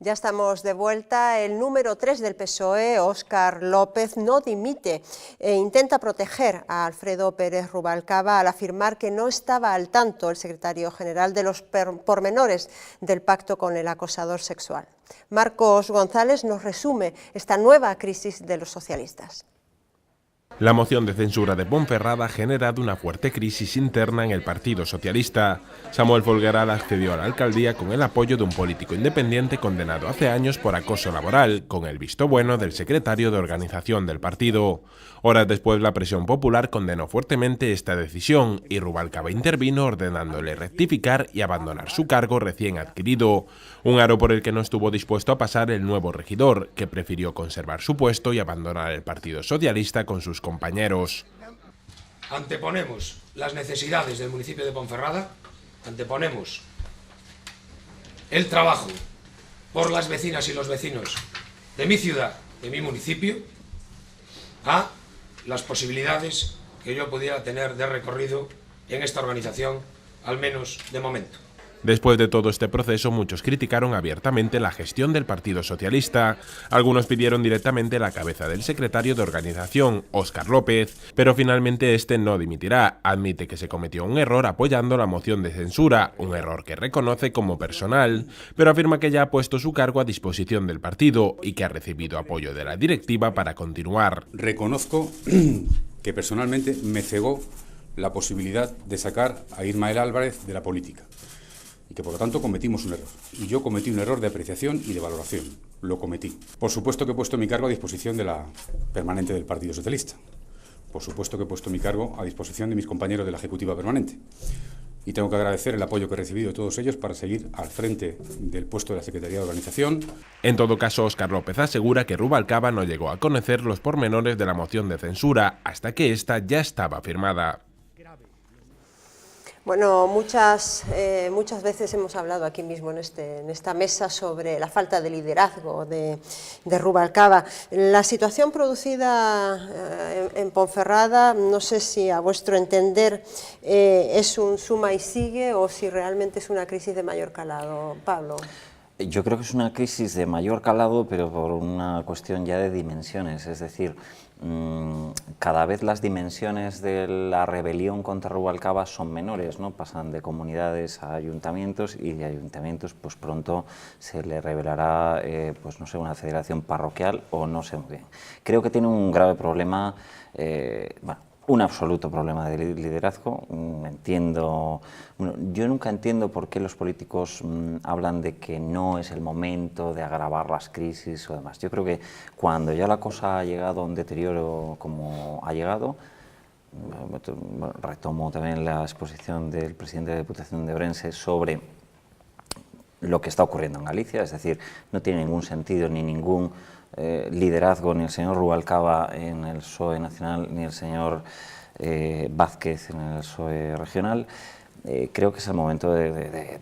Ya estamos de vuelta. El número 3 del PSOE, Óscar López, no dimite e intenta proteger a Alfredo Pérez Rubalcaba al afirmar que no estaba al tanto el secretario general de los pormenores del pacto con el acosador sexual. Marcos González nos resume esta nueva crisis de los socialistas. La moción de censura de Ponferrada ha generado una fuerte crisis interna en el Partido Socialista. Samuel Folgueral accedió a la alcaldía con el apoyo de un político independiente condenado hace años por acoso laboral, con el visto bueno del secretario de organización del partido. Horas después, la presión popular condenó fuertemente esta decisión y Rubalcaba intervino ordenándole rectificar y abandonar su cargo recién adquirido. Un aro por el que no estuvo dispuesto a pasar el nuevo regidor, que prefirió conservar su puesto y abandonar el Partido Socialista con sus compañeros. Anteponemos las necesidades del municipio de Ponferrada, anteponemos el trabajo por las vecinas y los vecinos de mi ciudad, de mi municipio, a las posibilidades que yo pudiera tener de recorrido en esta organización, al menos de momento. Después de todo este proceso, muchos criticaron abiertamente la gestión del Partido Socialista. Algunos pidieron directamente la cabeza del secretario de organización, Óscar López, pero finalmente este no dimitirá. Admite que se cometió un error apoyando la moción de censura, un error que reconoce como personal, pero afirma que ya ha puesto su cargo a disposición del partido y que ha recibido apoyo de la directiva para continuar. Reconozco que personalmente me cegó la posibilidad de sacar a Ismael Álvarez de la política, y que por lo tanto cometimos un error. Y yo cometí un error de apreciación y de valoración. Lo cometí. Por supuesto que he puesto mi cargo a disposición de la permanente del Partido Socialista. Por supuesto que he puesto mi cargo a disposición de mis compañeros de la Ejecutiva Permanente. Y tengo que agradecer el apoyo que he recibido de todos ellos para seguir al frente del puesto de la Secretaría de Organización. En todo caso, Óscar López asegura que Rubalcaba no llegó a conocer los pormenores de la moción de censura hasta que ésta ya estaba firmada. Bueno, muchas veces hemos hablado aquí mismo en esta mesa sobre la falta de liderazgo de Rubalcaba. La situación producida en Ponferrada, no sé si a vuestro entender es un suma y sigue o si realmente es una crisis de mayor calado. Pablo. Yo creo que es una crisis de mayor calado, pero por una cuestión ya de dimensiones, es decir, cada vez las dimensiones de la rebelión contra Rubalcaba son menores, ¿no? Pasan de comunidades a ayuntamientos y de ayuntamientos pues pronto se le revelará pues no sé, una federación parroquial o no sé muy bien. Creo que tiene un grave problema, un absoluto problema de liderazgo. Yo nunca entiendo por qué los políticos hablan de que no es el momento de agravar las crisis o demás. Yo creo que cuando ya la cosa ha llegado a un deterioro como ha llegado, retomo también la exposición del presidente de la Diputación de Ourense sobre lo que está ocurriendo en Galicia, es decir, no tiene ningún sentido ni ningún liderazgo ni el señor Rubalcaba en el PSOE nacional ni el señor Vázquez en el PSOE regional. Creo que es el momento de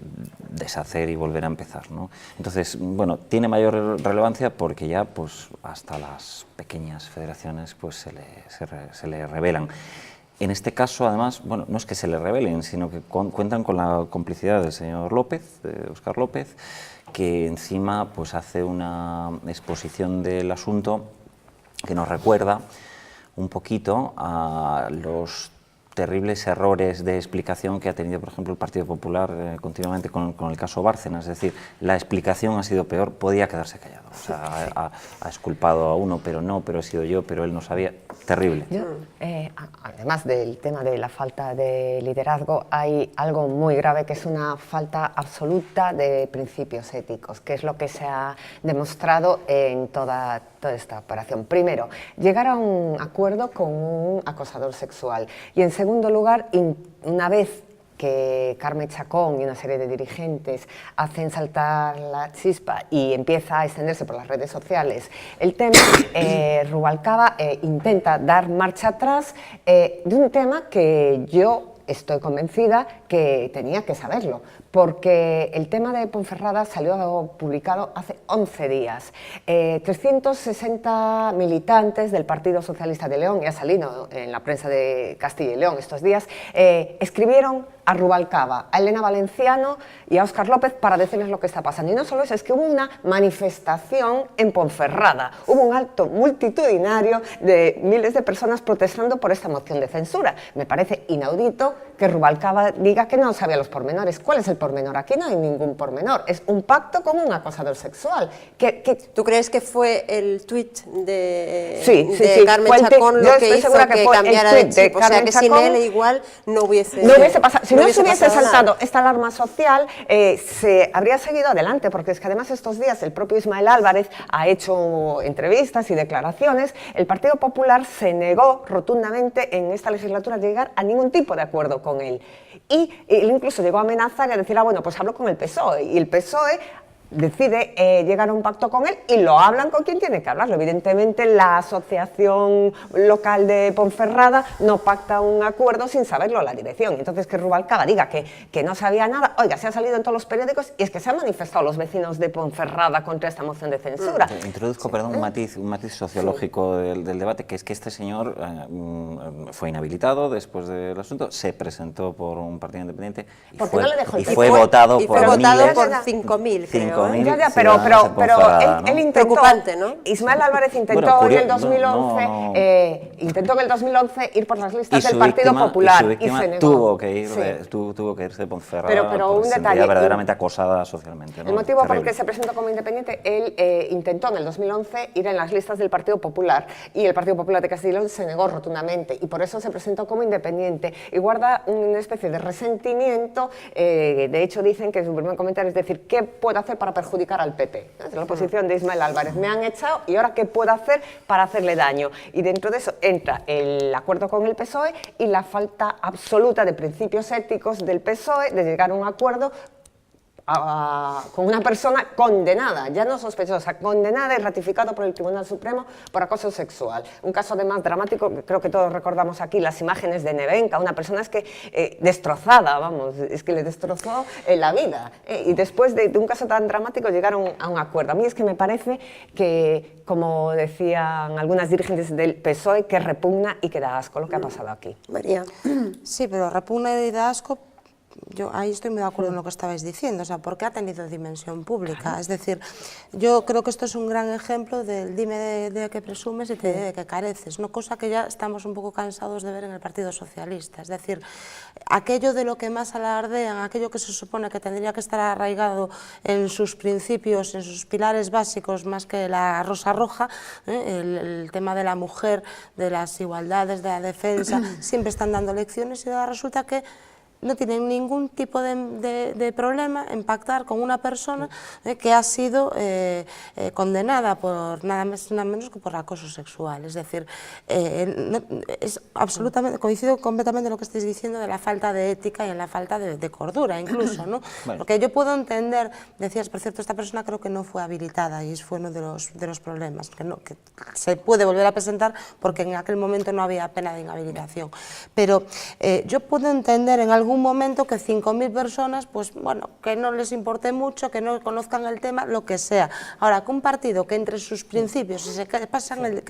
deshacer y volver a empezar, ¿no? Entonces, bueno, tiene mayor relevancia porque ya pues hasta las pequeñas federaciones pues se le revelan. En este caso, además, bueno, no es que se le revelen, sino que cuentan con la complicidad del señor López, de Óscar López, que encima pues hace una exposición del asunto que nos recuerda un poquito a los terribles errores de explicación que ha tenido, por ejemplo, el Partido Popular continuamente con el caso Bárcenas. Es decir, la explicación ha sido peor, podía quedarse callado. O sea, ha exculpado a uno, pero he sido yo, pero él no sabía. Terrible. Además del tema de la falta de liderazgo, hay algo muy grave que es una falta absoluta de principios éticos, que es lo que se ha demostrado en toda esta operación. Primero, llegar a un acuerdo con un acosador sexual y, en segundo lugar, una vez que Carme Chacón y una serie de dirigentes hacen saltar la chispa y empieza a extenderse por las redes sociales el tema, Rubalcaba intenta dar marcha atrás de un tema que yo estoy convencida que tenía que saberlo, porque el tema de Ponferrada salió publicado hace 11 días. 360 militantes del Partido Socialista de León, y ha salido en la prensa de Castilla y León estos días, escribieron a Rubalcaba, a Elena Valenciano y a Óscar López para decirles lo que está pasando. Y no solo eso, es que hubo una manifestación en Ponferrada, hubo un acto multitudinario de miles de personas protestando por esta moción de censura. Me parece inaudito que Rubalcaba diga que no sabía los pormenores. ¿Cuál es el pormenor? Aquí no hay ningún pormenor, es un pacto con un acosador sexual. ¿Tú crees que fue el tuit de Carmen sí. Chacón lo que hizo que cambiara de chip? O sea, que sin él igual no hubiese pasado. Si no se hubiese saltado esta alarma social, se habría seguido adelante, porque es que además estos días el propio Ismael Álvarez ha hecho entrevistas y declaraciones. El Partido Popular se negó rotundamente en esta legislatura a llegar a ningún tipo de acuerdo con él. Y él incluso llegó a amenazar y a decir, bueno, pues hablo con el PSOE. Y el PSOE decide llegar a un pacto con él y lo hablan con quien tiene que hablarlo. Evidentemente la asociación local de Ponferrada no pacta un acuerdo sin saberlo la dirección. Entonces que Rubalcaba diga que no sabía nada, oiga, se ha salido en todos los periódicos y es que se han manifestado los vecinos de Ponferrada contra esta moción de censura. Introduzco, perdón, un matiz sociológico del debate, que es que este señor fue inhabilitado después del asunto, se presentó por un partido independiente y fue votado por 5.000, creo. Pero él intentó, preocupante, ¿no? Ismael Álvarez intentó en el 2011 intentó en el 2011 ir por las listas del Partido Popular y se negó. Tuvo que irse de Ponferrada, pero un detalle, verdaderamente acosada socialmente, ¿no? El motivo por el que se presentó como independiente, él intentó en el 2011 ir en las listas del Partido Popular y el Partido Popular de Castilla y León se negó rotundamente y por eso se presentó como independiente y guarda una especie de resentimiento. De hecho dicen que su primer comentario es decir, ¿qué puedo hacer para perjudicar al PP? Es la posición de Ismael Álvarez. Me han echado y ahora ¿qué puedo hacer para hacerle daño? Y dentro de eso entra el acuerdo con el PSOE y la falta absoluta de principios éticos del PSOE de llegar a un acuerdo con una persona condenada, ya no sospechosa, condenada y ratificado por el Tribunal Supremo por acoso sexual. Un caso además dramático, que creo que todos recordamos aquí, las imágenes de Nevenka, una persona destrozada, vamos, es que le destrozó la vida. Y después de un caso tan dramático llegaron a un acuerdo. A mí es que me parece que, como decían algunas dirigentes del PSOE, que repugna y que da asco lo que ha pasado aquí. María. Sí, pero repugna y da asco. Yo ahí estoy muy de acuerdo en lo que estabais diciendo, o sea, porque ha tenido dimensión pública. Es decir, yo creo que esto es un gran ejemplo del dime de que presumes y te diré de que careces, ¿no? Cosa que ya estamos un poco cansados de ver en el Partido Socialista. Es decir, aquello de lo que más alardean, aquello que se supone que tendría que estar arraigado en sus principios, en sus pilares básicos, más que la rosa roja, el tema de la mujer, de las igualdades, de la defensa, siempre están dando lecciones y ahora resulta que no tienen ningún tipo de problema en pactar con una persona que ha sido condenada por nada más nada menos que por acoso sexual. Es decir, es absolutamente, coincido completamente en lo que estáis diciendo de la falta de ética y en la falta de cordura incluso, ¿no? Bueno. Porque yo puedo entender, decías, por cierto, esta persona creo que no fue habilitada y fue uno de los problemas, que se puede volver a presentar porque en aquel momento no había pena de inhabilitación. Pero yo puedo entender en algún momento que 5.000 personas, pues bueno, que no les importe mucho, que no conozcan el tema, lo que sea. Ahora, que un partido que entre sus principios y se pasan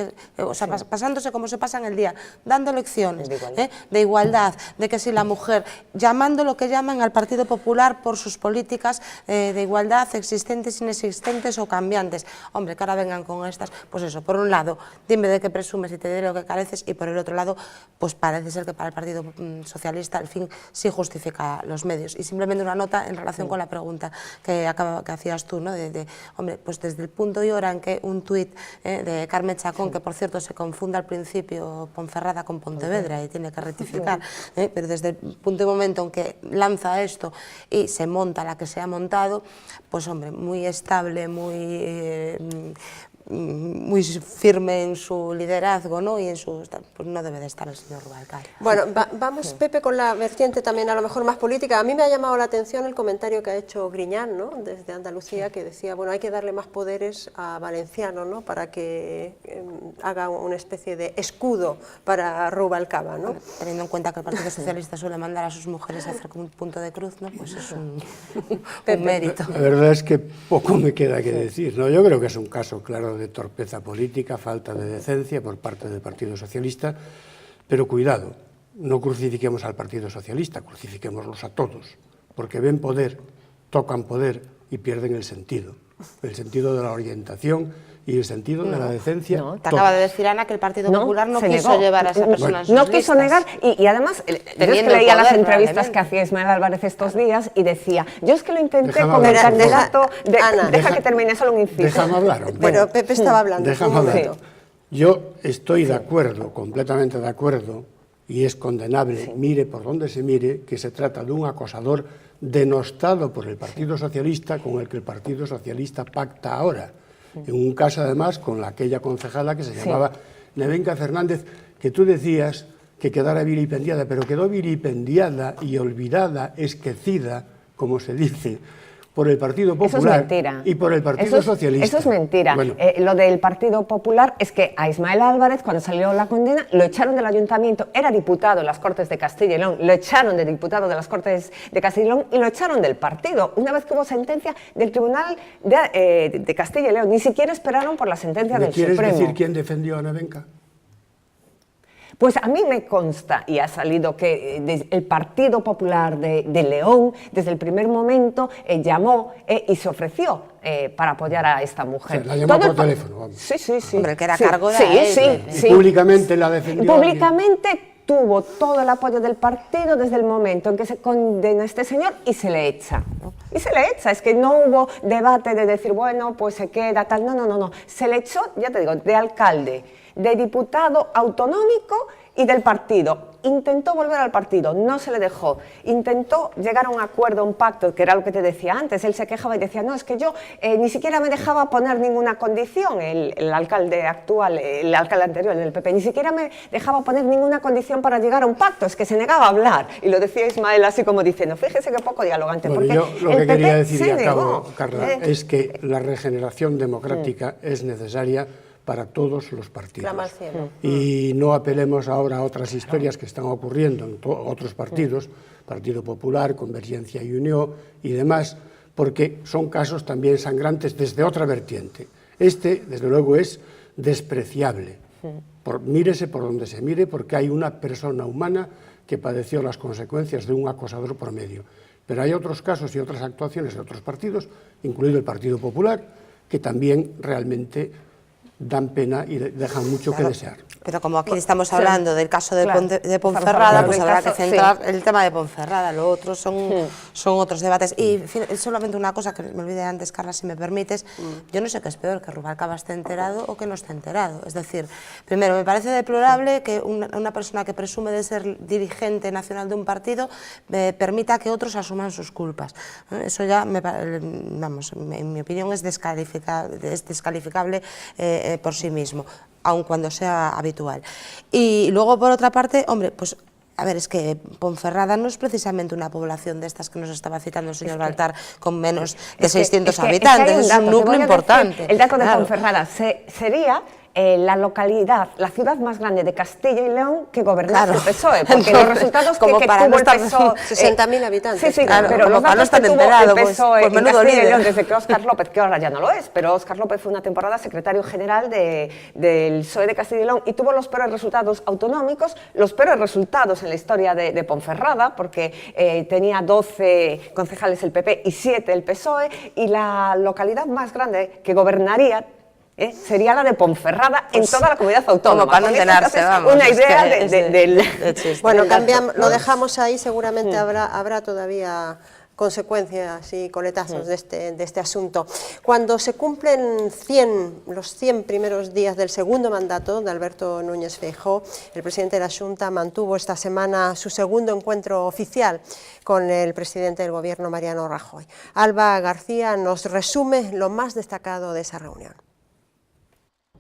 pasándose como se pasan el día, dando lecciones de igualdad, de que si la mujer, llamando lo que llaman al Partido Popular por sus políticas de igualdad existentes, inexistentes o cambiantes. Hombre, que ahora vengan con estas, pues eso, por un lado, dime de qué presumes y te diré lo que careces, y por el otro lado, pues parece ser que para el Partido Socialista, al fin, sí justifica los medios. Y simplemente una nota en relación con la pregunta que hacías tú, ¿no? Hombre, pues desde el punto y hora en que un tuit de Carmen Chacón, que por cierto se confunda al principio Ponferrada con Pontevedra y tiene que rectificar, pero desde el punto y momento en que lanza esto y se monta la que se ha montado, pues hombre, muy estable, muy muy firme en su liderazgo, ¿no? Y en su, pues no debe de estar el señor Rubalcaba. Bueno, vamos, Pepe, con la vertiente también a lo mejor más política. A mí me ha llamado la atención el comentario que ha hecho Griñán, ¿no?, desde Andalucía, que decía, bueno, hay que darle más poderes a Valenciano, ¿no?, para que haga una especie de escudo para Rubalcaba, ¿no? Teniendo en cuenta que el Partido Socialista suele mandar a sus mujeres a hacer como un punto de cruz, ¿no?, pues es un mérito. La verdad es que poco me queda que decir, ¿no? Yo creo que es un caso claro de torpeza política, falta de decencia por parte del Partido Socialista, pero cuidado, no crucifiquemos al Partido Socialista, crucifiquémoslos a todos, porque ven poder, tocan poder y pierden el sentido de la orientación y el sentido de la decencia. No, te acaba de decir Ana que el Partido Popular no quiso llevar a esa persona en sus No quiso listas. negar, y además, yo es que leía las entrevistas que hacía Ismael Álvarez estos días y decía, yo es que lo intenté con el candidato, deja que termine solo un inciso. Déjame hablar, hombre. Pero Pepe estaba hablando. Déjame hablar. Yo estoy de acuerdo, completamente de acuerdo, y es condenable, mire por donde se mire, que se trata de un acosador denostado por el Partido Socialista, con el que el Partido Socialista pacta ahora. En un caso, además, con aquella concejala que se llamaba Nevenka Fernández, que tú decías que quedara vilipendiada, pero quedó vilipendiada y olvidada, esquecida, como se dice, por el Partido Popular y por el Partido Socialista. Eso es mentira. Bueno. Lo del Partido Popular es que a Ismael Álvarez, cuando salió la condena, lo echaron del ayuntamiento, era diputado en las Cortes de Castilla y León, lo echaron de diputado de las Cortes de Castilla y León y lo echaron del partido, una vez que hubo sentencia del Tribunal de Castilla y León. Ni siquiera esperaron por la sentencia del Supremo. ¿Quieres decir quién defendió a Nevenka? Pues a mí me consta, y ha salido que el Partido Popular de León, desde el primer momento, llamó y se ofreció para apoyar a esta mujer. O sea, la llamó por teléfono, vamos. Sí. Hombre, que era cargo de él. Sí. Públicamente la defendió. Públicamente tuvo todo el apoyo del partido desde el momento en que se condena a este señor y se le echa. Y se le echa, es que no hubo debate de decir, bueno, pues se queda tal, no. Se le echó, ya te digo, de alcalde, de diputado autonómico y del partido. Intentó volver al partido, no se le dejó. Intentó llegar a un acuerdo, un pacto, que era lo que te decía antes. Él se quejaba y decía, no, es que yo ni siquiera me dejaba poner ninguna condición, el alcalde actual, el alcalde anterior, el PP, ni siquiera me dejaba poner ninguna condición para llegar a un pacto, es que se negaba a hablar. Y lo decía Ismael así como diciendo, fíjese que poco dialogante. Bueno, porque yo lo que quería decir, y acabo, negó, Carla, es que la regeneración democrática es necesaria para todos los partidos. Clama al cielo. Y no apelemos ahora a otras historias que están ocurriendo en otros partidos, Partido Popular, Convergencia y Unió y demás, porque son casos también sangrantes desde otra vertiente. Este, desde luego, es despreciable. Mírese por donde se mire, porque hay una persona humana que padeció las consecuencias de un acosador por medio. Pero hay otros casos y otras actuaciones de otros partidos, incluido el Partido Popular, que también realmente dan pena y dejan mucho que desear. Pero como aquí estamos hablando del caso de Ponferrada, pues habrá que centrar el tema de Ponferrada, lo otro son otros debates. Y solamente una cosa que me olvidé antes, Carla, si me permites, yo no sé qué es peor, que Rubalcaba esté enterado o que no esté enterado. Es decir, primero, me parece deplorable que una persona que presume de ser dirigente nacional de un partido permita que otros asuman sus culpas. Eso ya, vamos, en mi opinión es descalificable por sí mismo, aun cuando sea habitual. Y luego, por otra parte, hombre, pues a ver, es que Ponferrada no es precisamente una población de estas que nos estaba citando el señor Baltar con menos de 600 habitantes, es un núcleo importante. El dato de Ponferrada sería la localidad, la ciudad más grande de Castilla y León que gobernaba el PSOE, porque entonces, los resultados que tuvo el PSOE... 60.000 habitantes. Sí, claro, pero los datos que tuvo el PSOE en Castilla y León desde que Óscar López, que ahora ya no lo es, pero Óscar López fue una temporada secretario general del PSOE de Castilla y León y tuvo los peores resultados autonómicos, los peores resultados en la historia de Ponferrada, porque tenía 12 concejales el PP y 7 el PSOE, y la localidad más grande que gobernaría sería la de Ponferrada en toda la comunidad autónoma. Como para no enterarse, vamos. Una idea del... Bueno, cambiamos, lo dejamos ahí, seguramente habrá todavía consecuencias y coletazos de este asunto. Cuando se cumplen los 100 primeros días del segundo mandato de Alberto Núñez Feijóo, el presidente de la Xunta mantuvo esta semana su segundo encuentro oficial con el presidente del Gobierno, Mariano Rajoy. Alba García nos resume lo más destacado de esa reunión.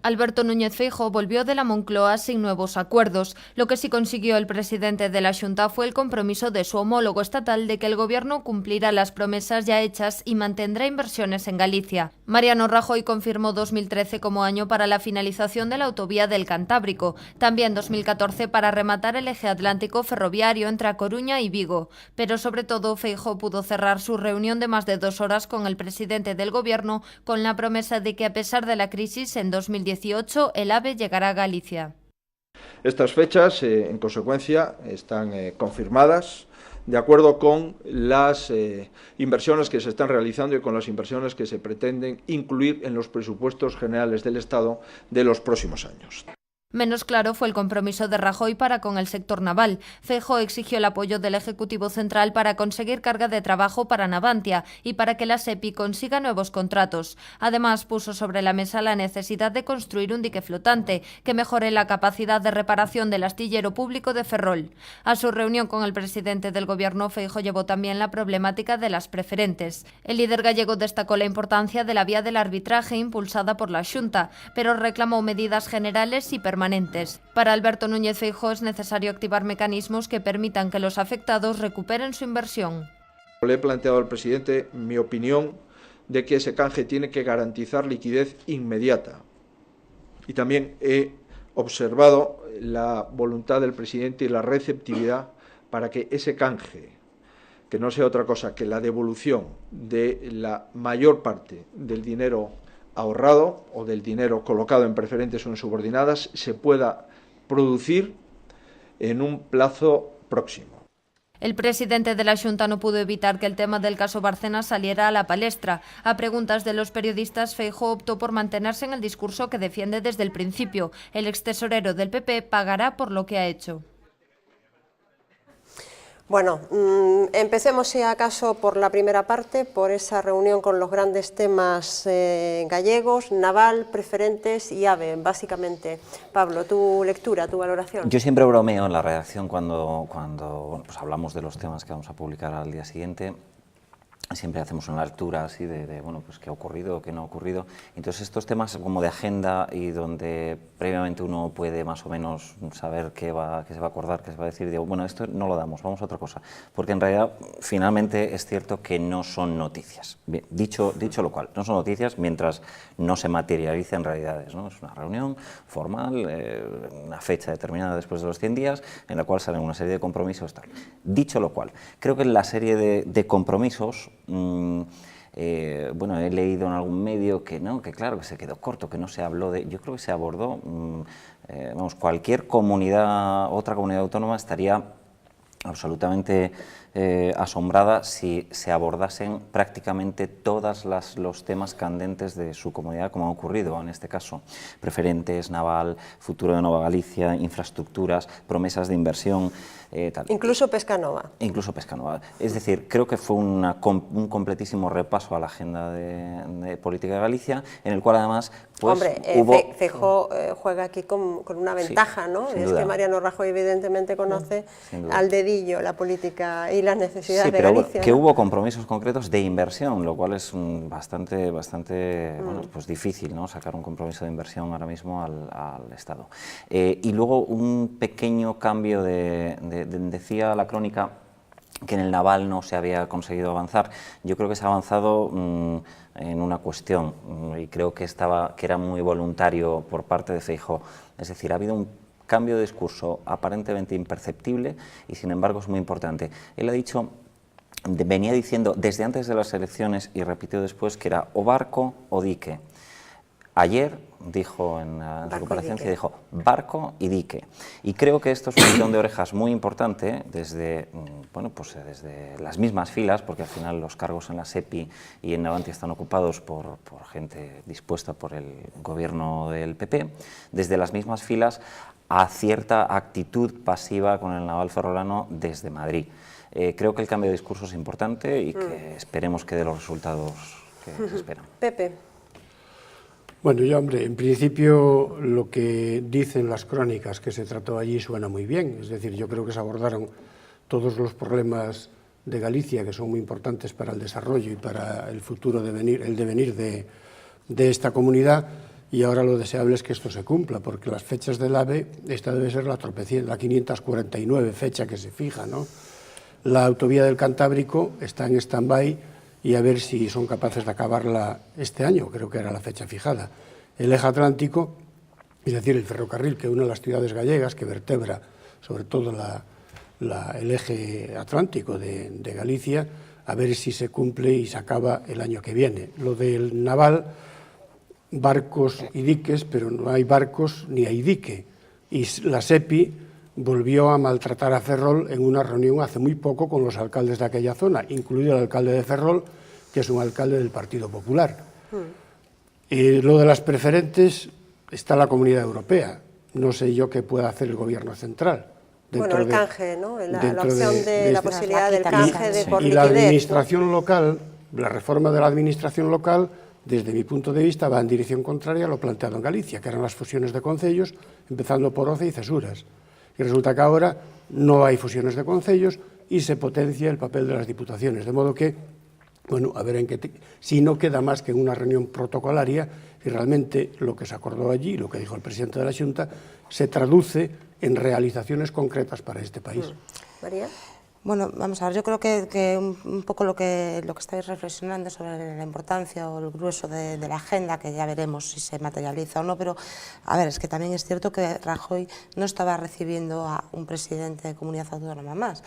Alberto Núñez Feijóo volvió de la Moncloa sin nuevos acuerdos. Lo que sí consiguió el presidente de la Xunta fue el compromiso de su homólogo estatal de que el Gobierno cumplirá las promesas ya hechas y mantendrá inversiones en Galicia. Mariano Rajoy confirmó 2013 como año para la finalización de la autovía del Cantábrico, también 2014 para rematar el eje atlántico ferroviario entre A Coruña y Vigo. Pero sobre todo, Feijóo pudo cerrar su reunión de más de 2 horas con el presidente del Gobierno con la promesa de que, a pesar de la crisis, en 2018 el AVE llegará a Galicia. Estas fechas, en consecuencia, están confirmadas de acuerdo con las inversiones que se están realizando y con las inversiones que se pretenden incluir en los presupuestos generales del Estado de los próximos años. Menos claro fue el compromiso de Rajoy para con el sector naval. Feijóo exigió el apoyo del Ejecutivo Central para conseguir carga de trabajo para Navantia y para que la SEPI consiga nuevos contratos. Además, puso sobre la mesa la necesidad de construir un dique flotante que mejore la capacidad de reparación del astillero público de Ferrol. A su reunión con el presidente del Gobierno, Feijóo llevó también la problemática de las preferentes. El líder gallego destacó la importancia de la vía del arbitraje impulsada por la Xunta, pero reclamó medidas generales y permanentes. Para Alberto Núñez Feijóo es necesario activar mecanismos que permitan que los afectados recuperen su inversión. Le he planteado al presidente mi opinión de que ese canje tiene que garantizar liquidez inmediata. Y también he observado la voluntad del presidente y la receptividad para que ese canje, que no sea otra cosa que la devolución de la mayor parte del dinero ahorrado o del dinero colocado en preferentes o en subordinadas, se pueda producir en un plazo próximo. El presidente de la Xunta no pudo evitar que el tema del caso Bárcenas saliera a la palestra. A preguntas de los periodistas, Feijóo optó por mantenerse en el discurso que defiende desde el principio. El extesorero del PP pagará por lo que ha hecho. Bueno, empecemos si acaso por la primera parte, por esa reunión con los grandes temas gallegos, naval, preferentes y AVE, básicamente. Pablo, tu lectura, tu valoración. Yo siempre bromeo en la redacción cuando bueno, pues hablamos de los temas que vamos a publicar al día siguiente. Siempre hacemos una lectura así de bueno, pues qué ha ocurrido o qué no ha ocurrido. Entonces estos temas como de agenda y donde previamente uno puede más o menos saber qué se va a acordar, qué se va a decir, digo, bueno, esto no lo damos, vamos a otra cosa. Porque en realidad, finalmente, es cierto que no son noticias. Bien, dicho lo cual, no son noticias mientras no se materialice en realidades, ¿no? Es una reunión formal, una fecha determinada después de los 100 días, en la cual salen una serie de compromisos. Tal. Dicho lo cual, creo que en la serie de compromisos, bueno, he leído en algún medio que no, que claro, que se quedó corto, que no se habló de... Yo creo que se abordó, vamos, cualquier comunidad, otra comunidad autónoma estaría absolutamente asombrada si se abordasen prácticamente todos los temas candentes de su comunidad, como ha ocurrido en este caso. Preferentes, naval, futuro de Nova Galicia, infraestructuras, promesas de inversión, tal. Incluso Pescanova. Incluso Pescanova. Es decir, creo que fue un completísimo repaso a la agenda de política de Galicia, en el cual además pues, hombre, Feijóo juega aquí con una ventaja, sí, ¿no? Es duda. Que Mariano Rajoy evidentemente conoce al dedillo la política y las necesidades sí, pero de Galicia. Que ¿no? Hubo compromisos concretos de inversión, lo cual es bastante bueno, pues difícil, ¿no? Sacar un compromiso de inversión ahora mismo al Estado. Y luego un pequeño cambio decía la crónica que en el naval no se había conseguido avanzar. Yo creo que se ha avanzado en una cuestión y creo que era muy voluntario por parte de Feijóo. Es decir, ha habido un cambio de discurso aparentemente imperceptible y sin embargo es muy importante. Él ha dicho, venía diciendo desde antes de las elecciones y repitió después que era o barco o dique. Ayer dijo en su comparecencia, dijo barco y dique. Y creo que esto es un tirón de orejas muy importante desde, bueno, pues desde las mismas filas, porque al final los cargos en la SEPI y en Navantia están ocupados por gente dispuesta por el gobierno del PP, desde las mismas filas a cierta actitud pasiva con el naval ferrolano desde Madrid. Creo que el cambio de discurso es importante y que esperemos que dé los resultados que se esperan. Pepe. Bueno, yo, hombre, en principio lo que dicen las crónicas que se trató allí suena muy bien. Es decir, yo creo que se abordaron todos los problemas de Galicia, que son muy importantes para el desarrollo y para el futuro devenir de esta comunidad. y ahora lo deseable es que esto se cumpla, porque las fechas del AVE, esta debe ser la 549 fecha que se fija, ¿no? La autovía del Cantábrico está en stand-by y a ver si son capaces de acabarla este año, creo que era la fecha fijada. El eje atlántico, es decir, el ferrocarril que une las ciudades gallegas, que vertebra sobre todo el eje atlántico de Galicia, a ver si se cumple y se acaba el año que viene. Lo del naval, barcos y diques, pero no hay barcos ni hay dique. Y la SEPI volvió a maltratar a Ferrol en una reunión hace muy poco con los alcaldes de aquella zona, incluido el alcalde de Ferrol, que es un alcalde del Partido Popular. Lo de las preferentes está la Comunidad Europea. No sé yo qué pueda hacer el Gobierno central. Bueno, el canje, ¿no? La opción de la posibilidad del canje de por liquidez. Y la administración local, la reforma de la administración local, desde mi punto de vista, va en dirección contraria a lo planteado en Galicia, que eran las fusiones de concellos, empezando por OCE y Cesuras. Y resulta que ahora no hay fusiones de concellos y se potencia el papel de las diputaciones. De modo que, bueno, a ver en qué... Si no queda más que en una reunión protocolaria y realmente lo que se acordó allí, lo que dijo el presidente de la Xunta, se traduce en realizaciones concretas para este país. María. Bueno, vamos a ver, yo creo que un poco lo que estáis reflexionando sobre la importancia o el grueso de la agenda, que ya veremos si se materializa o no, pero a ver, es que también es cierto que Rajoy no estaba recibiendo a un presidente de comunidad autónoma más.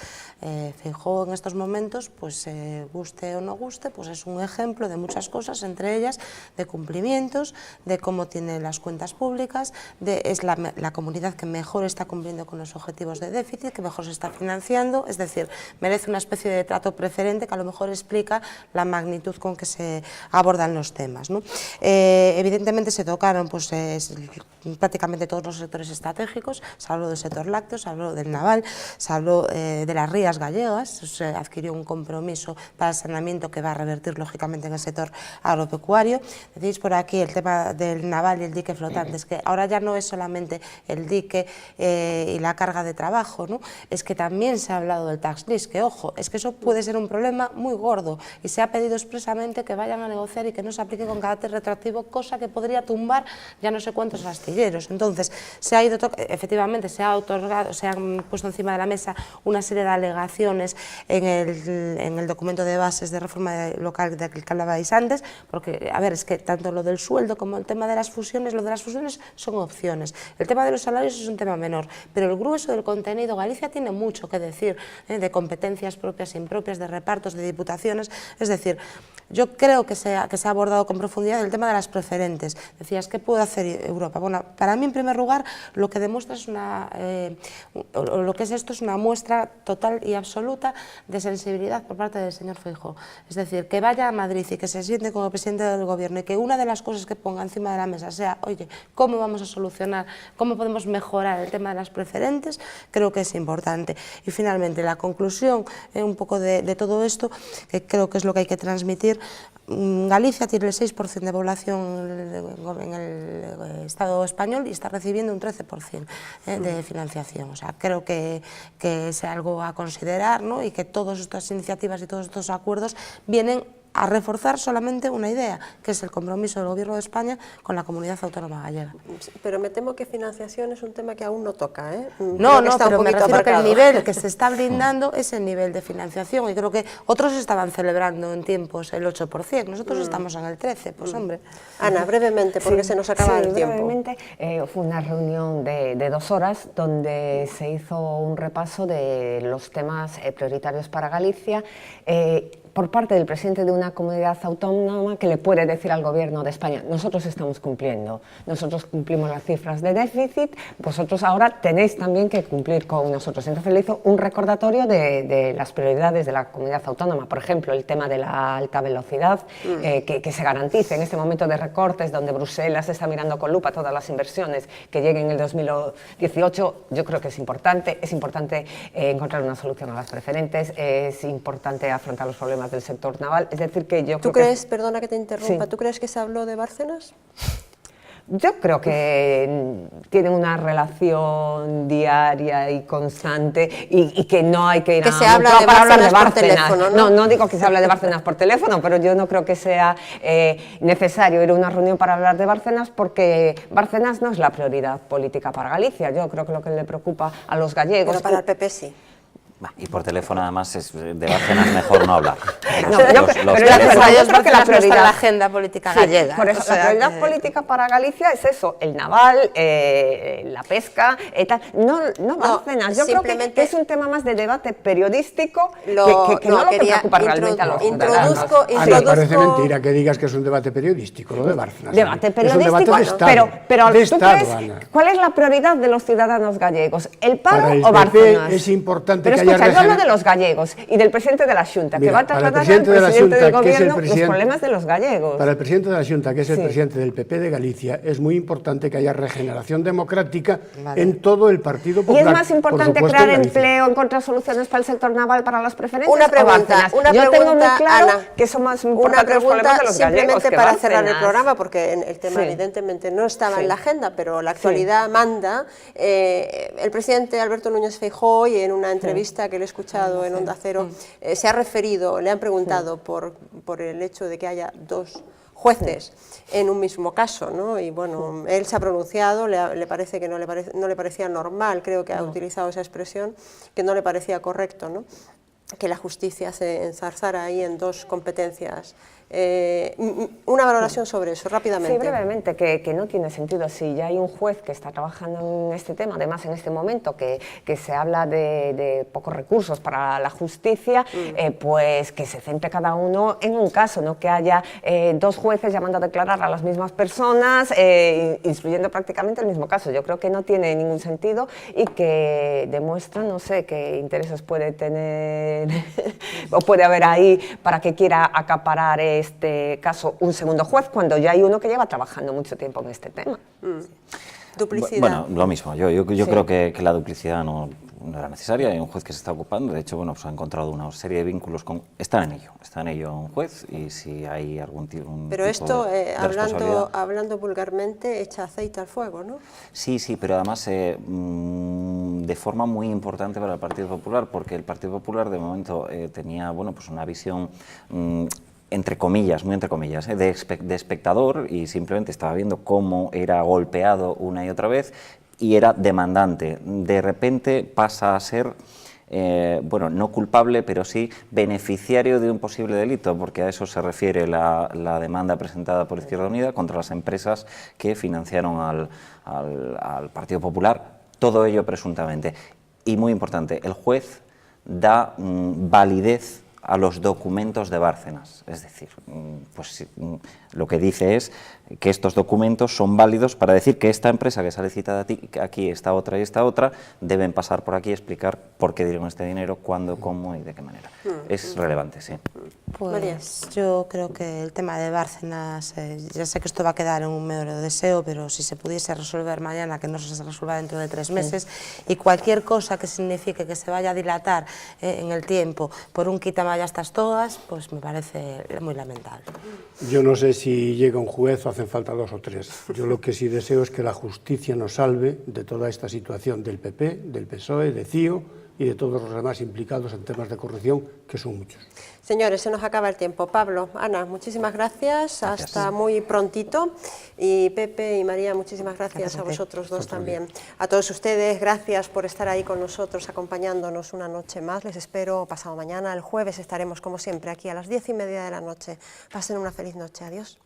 Feijóo en estos momentos, pues guste o no guste, pues es un ejemplo de muchas cosas, entre ellas de cumplimientos, de cómo tiene las cuentas públicas, es la comunidad que mejor está cumpliendo con los objetivos de déficit, que mejor se está financiando, es decir, merece una especie de trato preferente que a lo mejor explica la magnitud con que se abordan los temas, ¿no? Evidentemente se tocaron pues, prácticamente todos los sectores estratégicos, se habló del sector lácteo, se habló del naval, se habló de las rías gallegas, se adquirió un compromiso para el saneamiento que va a revertir lógicamente en el sector agropecuario. Decís por aquí el tema del naval y el dique flotante, es que ahora ya no es solamente el dique y la carga de trabajo, ¿no? Es que también se ha hablado del tax list, que ojo, es que eso puede ser un problema muy gordo y se ha pedido expresamente que vayan a negociar y que no se aplique con carácter retroactivo, cosa que podría tumbar ya no sé cuántos astilleros. Entonces, efectivamente se ha otorgado, se han puesto encima de la mesa una serie de alegaciones en el documento de bases de reforma local del que hablabais antes, porque, a ver, es que tanto lo del sueldo como el tema de las fusiones, lo de las fusiones son opciones. El tema de los salarios es un tema menor, pero el grueso del contenido, Galicia tiene mucho que decir, de competencias propias e impropias, de repartos, de diputaciones, es decir, yo creo que se ha abordado con profundidad el tema de las preferentes. Decías, ¿qué puede hacer Europa? Bueno, para mí, en primer lugar, lo que demuestra es lo que es esto es una muestra total y absoluta de sensibilidad por parte del señor Feijóo. Es decir, que vaya a Madrid y que se siente como presidente del gobierno y que una de las cosas que ponga encima de la mesa sea, oye, ¿cómo vamos a solucionar, cómo podemos mejorar el tema de las preferentes? Creo que es importante. Y finalmente, la conclusión un poco de todo esto, que creo que es lo que hay que transmitir. Galicia tiene el 6% de población en el Estado español y está recibiendo un 13% de financiación. O sea, creo que es algo a considerar, ¿no? Y que todas estas iniciativas y todos estos acuerdos vienen a reforzar solamente una idea, que es el compromiso del Gobierno de España con la comunidad autónoma gallega. Pero me temo que financiación es un tema que aún no toca, ¿eh? No, pero me refiero que el nivel que se está brindando es el nivel de financiación, y creo que otros estaban celebrando en tiempos el 8%, nosotros estamos en el 13%, pues hombre. Ana, brevemente, porque se nos acaba el tiempo. Brevemente, fue una reunión de 2 horas donde se hizo un repaso de los temas prioritarios para Galicia, por parte del presidente de una comunidad autónoma que le puede decir al Gobierno de España: nosotros estamos cumpliendo, nosotros cumplimos las cifras de déficit, vosotros ahora tenéis también que cumplir con nosotros. Entonces le hizo un recordatorio de las prioridades de la comunidad autónoma, por ejemplo, el tema de la alta velocidad, que se garantice en este momento de recortes donde Bruselas está mirando con lupa todas las inversiones que lleguen en el 2018. Yo creo que es importante encontrar una solución a las preferentes, es importante afrontar los problemas del sector naval, es decir que yo ¿Tú crees, perdona que te interrumpa, ¿tú crees que se habló de Bárcenas? Yo creo que tienen una relación diaria y constante y que no hay que ir que a se habla de para hablar de Bárcenas por Bárcenas. teléfono, ¿no? No digo que se hable de Bárcenas por teléfono, pero yo no creo que sea necesario ir a una reunión para hablar de Bárcenas, porque Bárcenas no es la prioridad política para Galicia. Yo creo que lo que le preocupa a los gallegos... Pero para el PP sí. Y por teléfono, además, de Bárcenas mejor no hablar. Pero yo creo que la prioridad... la agenda política gallega. Por eso, la prioridad política para Galicia es eso, el naval, la pesca, no Bárcenas. Yo creo que es un tema más de debate periodístico que no lo que preocupa realmente a los ciudadanos. Me parece mentira que digas que es un debate periodístico, lo de Bárcenas. Debate periodístico, es un debate de Estado, pero de ¿tú Estado, crees Ana. cuál es la prioridad de los ciudadanos gallegos? ¿El paro Para el o Bárcenas? PP es importante pero que haya yo hablo de los gallegos y del presidente de la Xunta, que va a trasladar al presidente del gobierno los problemas de los gallegos. Para el presidente de la Xunta, que es el presidente del PP de Galicia, es muy importante que haya regeneración democrática en todo el Partido Popular. ¿Y es más importante crear empleo, encontrar soluciones para el sector naval, para las preferencias? Una pregunta, yo tengo muy claro Ana, que son más importantes los problemas de los gallegos. Simplemente que para Bárcenas. cerrar el programa, porque el tema evidentemente no estaba en la agenda, pero la actualidad manda. El presidente Alberto Núñez Feijóo, hoy en una entrevista que le he escuchado en Onda Cero, se ha referido, le han preguntado por el hecho de que haya dos jueces en un mismo caso, ¿no? Y bueno, él se ha pronunciado, le parece que no le parecía normal, creo que ha utilizado esa expresión, que no le parecía correcto, ¿no? Que la justicia se enzarzara ahí en dos competencias. Una valoración sobre eso, rápidamente. Sí, brevemente, que no tiene sentido. Si ya hay un juez que está trabajando en este tema, además en este momento que se habla de pocos recursos para la justicia, pues que se centre cada uno en un caso, no que haya dos jueces llamando a declarar a las mismas personas, instruyendo prácticamente el mismo caso. Yo creo que no tiene ningún sentido y que demuestra, no sé, qué intereses puede tener o puede haber ahí para que quiera acaparar este caso un segundo juez, cuando ya hay uno que lleva trabajando mucho tiempo en este tema. Duplicidad. Bueno, lo mismo. Yo creo que la duplicidad no era necesaria. Hay un juez que se está ocupando. De hecho, bueno, pues ha encontrado una serie de vínculos con... Está en ello un juez, y si hay algún tipo pero esto, de hablando vulgarmente, echa aceite al fuego, ¿no? Sí, pero además de forma muy importante para el Partido Popular, porque el Partido Popular de momento tenía, bueno, pues una visión... entre comillas, muy entre comillas, de espectador, y simplemente estaba viendo cómo era golpeado una y otra vez y era demandante. De repente pasa a ser, bueno, no culpable, pero sí beneficiario de un posible delito, porque a eso se refiere la demanda presentada por Izquierda Unida contra las empresas que financiaron al Partido Popular, todo ello presuntamente. Y muy importante, el juez da validez a los documentos de Bárcenas, es decir, pues lo que dice es que estos documentos son válidos para decir que esta empresa que sale citada aquí, esta otra y esta otra, deben pasar por aquí y explicar por qué dieron este dinero, cuándo, cómo y de qué manera. Es relevante, sí. Pues yo creo que el tema de Bárcenas, ya sé que esto va a quedar en un mero deseo, pero si se pudiese resolver mañana, que no se resuelva dentro de 3 meses, y cualquier cosa que signifique que se vaya a dilatar en el tiempo por un quítame ya estas todas, pues me parece muy lamentable. Yo no sé si llega un juez o hacen falta 2 o 3. Yo lo que sí deseo es que la justicia nos salve de toda esta situación del PP, del PSOE, de CIO y de todos los demás implicados en temas de corrupción, que son muchos. Señores, se nos acaba el tiempo. Pablo, Ana, muchísimas gracias. Hasta muy prontito. Y Pepe y María, muchísimas gracias a vosotros dos también. A todos ustedes, gracias por estar ahí con nosotros, acompañándonos una noche más. Les espero pasado mañana. El jueves estaremos, como siempre, aquí a las 10:30 de la noche. Pasen una feliz noche. Adiós.